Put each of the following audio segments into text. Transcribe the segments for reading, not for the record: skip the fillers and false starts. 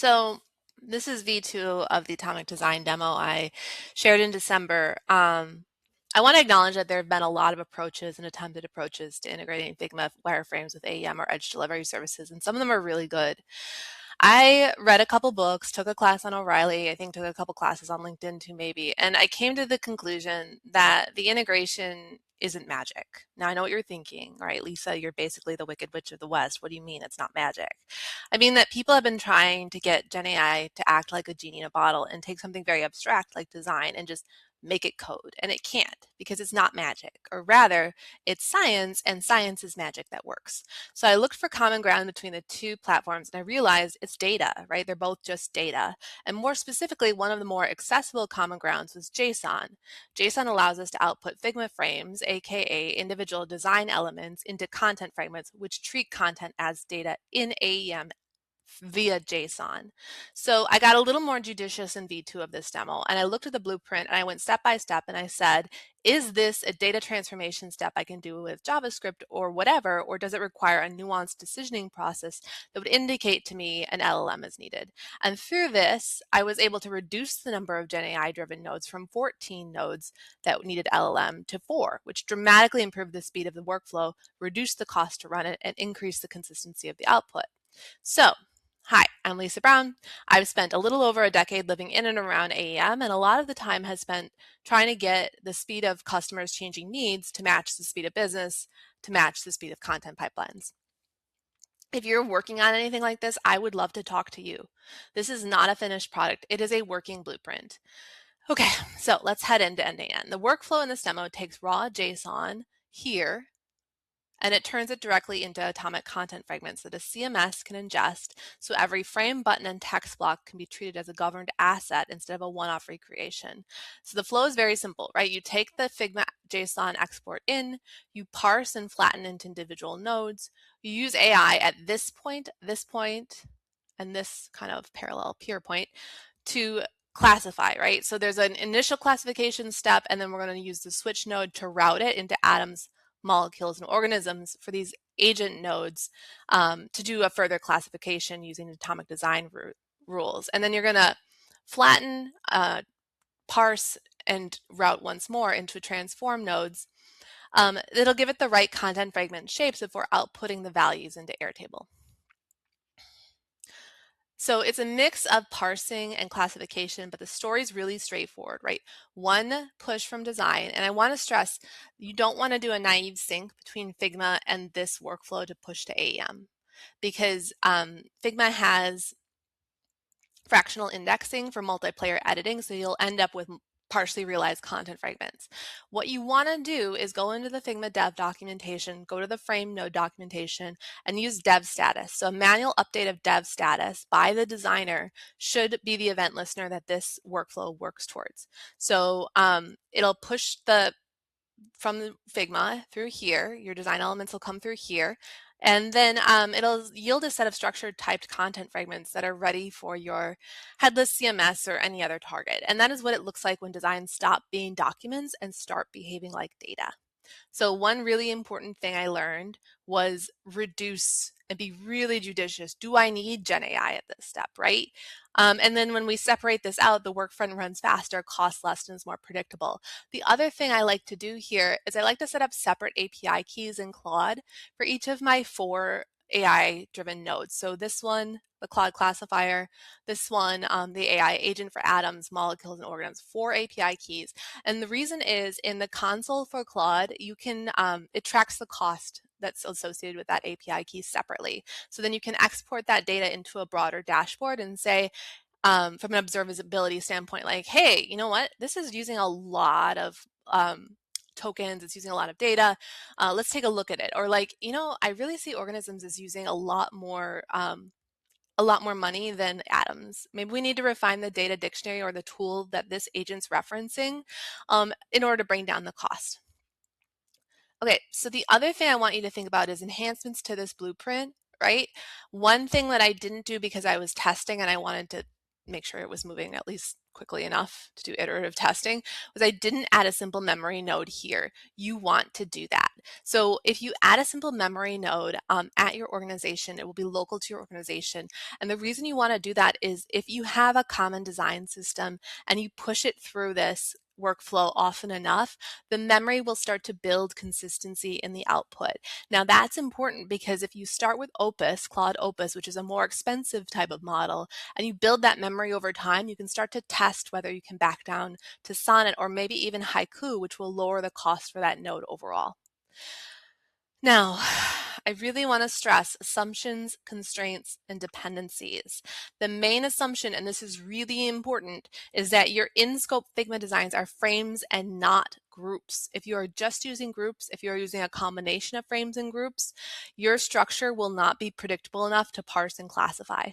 So this is V2 of the Atomic Design demo I shared in December. I want to acknowledge that there have been a lot of approaches and attempted approaches to integrating Figma wireframes with AEM or edge delivery services, and some of them are really good. I read a couple books, took a class on O'Reilly, I think took a couple classes on LinkedIn too, maybe, and I came to the conclusion that the integration isn't magic. Now, I know what you're thinking, right? Lisa, you're basically the Wicked Witch of the West. What do you mean it's not magic? I mean that people have been trying to get GenAI to act like a genie in a bottle and take something very abstract like design and just make it code. And it can't because it's not magic, or rather, it's science, and science is magic that works. So I looked for common ground between the two platforms and I realized it's data, right? They're both just data. And more specifically, one of the more accessible common grounds was JSON. JSON allows us to output Figma frames, aka individual design elements, into content fragments, which treat content as data in AEM via JSON. So I got a little more judicious in V2 of this demo, and I looked at the blueprint and I went step by step and I said, is this a data transformation step I can do with JavaScript or whatever, or does it require a nuanced decisioning process that would indicate to me an LLM is needed? And through this, I was able to reduce the number of GenAI-driven nodes from 14 nodes that needed LLM to 4, which dramatically improved the speed of the workflow, reduced the cost to run it, and increased the consistency of the output. So, hi, I'm Lisa Brown. I've spent a little over a decade living in and around AEM, and a lot of the time has spent trying to get the speed of customers' changing needs to match the speed of business, to match the speed of content pipelines. If you're working on anything like this, I would love to talk to you. This is not a finished product. It is a working blueprint. Okay, so let's head into end-to-end. The workflow in this demo takes raw JSON here, and it turns it directly into atomic content fragments that a CMS can ingest, so every frame, button, and text block can be treated as a governed asset instead of a one-off recreation. So the flow is very simple, right? You take the Figma JSON export in, you parse and flatten into individual nodes, you use AI at this point, and this kind of parallel peer point to classify, right? So there's an initial classification step, and then we're going to use the switch node to route it into atoms, molecules, and organisms for these agent nodes to do a further classification using atomic design rules. And then you're going to flatten, parse, and route once more into transform nodes. It'll give it the right content fragment shapes before outputting the values into Airtable. So it's a mix of parsing and classification, but the story is really straightforward, right? One push from design, and I want to stress, you don't want to do a naive sync between Figma and this workflow to push to AEM, because Figma has fractional indexing for multiplayer editing, so you'll end up with partially realized content fragments. What you want to do is go into the Figma dev documentation, go to the frame node documentation, and use dev status. So a manual update of dev status by the designer should be the event listener that this workflow works towards. So it'll push from Figma through here. Your design elements will come through here. And then it'll yield a set of structured typed content fragments that are ready for your headless CMS or any other target. And that is what it looks like when designs stop being documents and start behaving like data. So one really important thing I learned was reduce and be really judicious. Do I need GenAI at this step, right? And then when we separate this out, the workfront runs faster, costs less, and is more predictable. The other thing I like to do here is I like to set up separate API keys in Claude for each of my 4 AI-driven nodes. So this one, the Claude classifier, this one, the AI agent for atoms, molecules, and organisms, 4 API keys. And the reason is in the console for Claude, you can, it tracks the cost that's associated with that API key separately. So then you can export that data into a broader dashboard and say, from an observability standpoint, like, hey, you know what? This is using a lot of tokens, it's using a lot of data. Let's take a look at it. Or like, you know, I really see organisms as using a lot more money than atoms. Maybe we need to refine the data dictionary or the tool that this agent's referencing in order to bring down the cost. Okay, so the other thing I want you to think about is enhancements to this blueprint, right? One thing that I didn't do because I was testing and I wanted to make sure it was moving at least quickly enough to do iterative testing was I didn't add a simple memory node here. You want to do that. So if you add a simple memory node at your organization, it will be local to your organization. And the reason you want to do that is if you have a common design system and you push it through this workflow often enough, the memory will start to build consistency in the output. Now that's important because if you start with Opus, Claude Opus, which is a more expensive type of model, and you build that memory over time, you can start to test whether you can back down to Sonnet or maybe even Haiku, which will lower the cost for that node overall. Now, I really want to stress assumptions, constraints, and dependencies. The main assumption, and this is really important, is that your in-scope Figma designs are frames and not groups. If you are just using groups, if you're using a combination of frames and groups, your structure will not be predictable enough to parse and classify.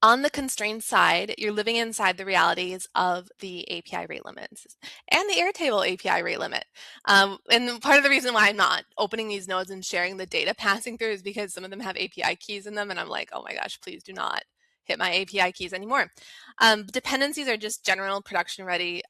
On the constraint side, you're living inside the realities of the API rate limits and the Airtable API rate limit. And part of the reason why I'm not opening these nodes and sharing the data passing through is because some of them have API keys in them, and I'm like, oh my gosh, please do not hit my API keys anymore. Dependencies are just general production ready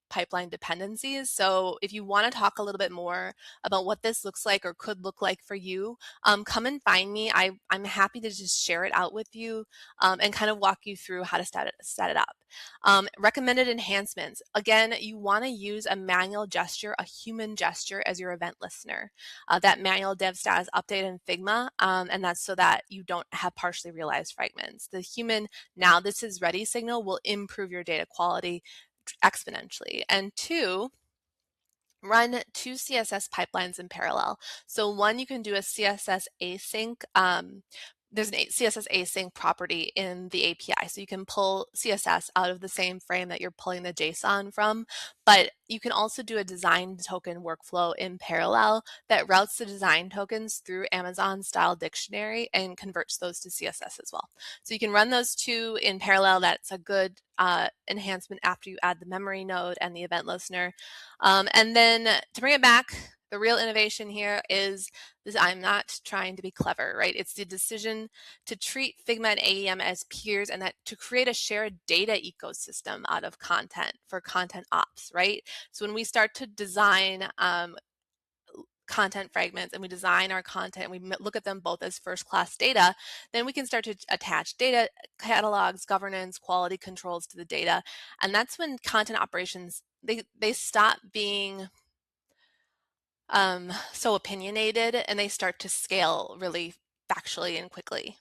pipeline dependencies. So if you want to talk a little bit more about what this looks like or could look like for you, come and find me. I'm happy to just share it out with you and kind of walk you through how to set it up. Recommended enhancements. Again, you want to use a manual gesture, a human gesture as your event listener. That manual dev status update in Figma, and that's so that you don't have partially realized fragments. The human now this is ready signal will improve your data quality exponentially. And two, run two CSS pipelines in parallel. So one, you can do a CSS async. There's an CSS async property in the API. So you can pull CSS out of the same frame that you're pulling the JSON from, but you can also do a design token workflow in parallel that routes the design tokens through Amazon style dictionary and converts those to CSS as well. So you can run those two in parallel. That's a good enhancement after you add the memory node and the event listener. And then to bring it back, the real innovation here is this, I'm not trying to be clever, right? It's the decision to treat Figma and AEM as peers and that to create a shared data ecosystem out of content for content ops, right? So when we start to design content fragments and we design our content, we look at them both as first-class data, then we can start to attach data catalogs, governance, quality controls to the data. And that's when content operations, they stop being so opinionated and they start to scale really factually and quickly.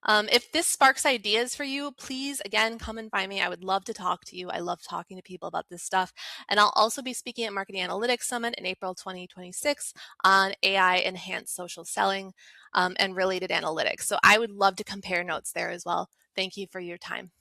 If this sparks ideas for you, please, again, come and find me. I would love to talk to you. I love talking to people about this stuff. And I'll also be speaking at Marketing Analytics Summit in April 2026 on AI-enhanced social selling and related analytics. So I would love to compare notes there as well. Thank you for your time.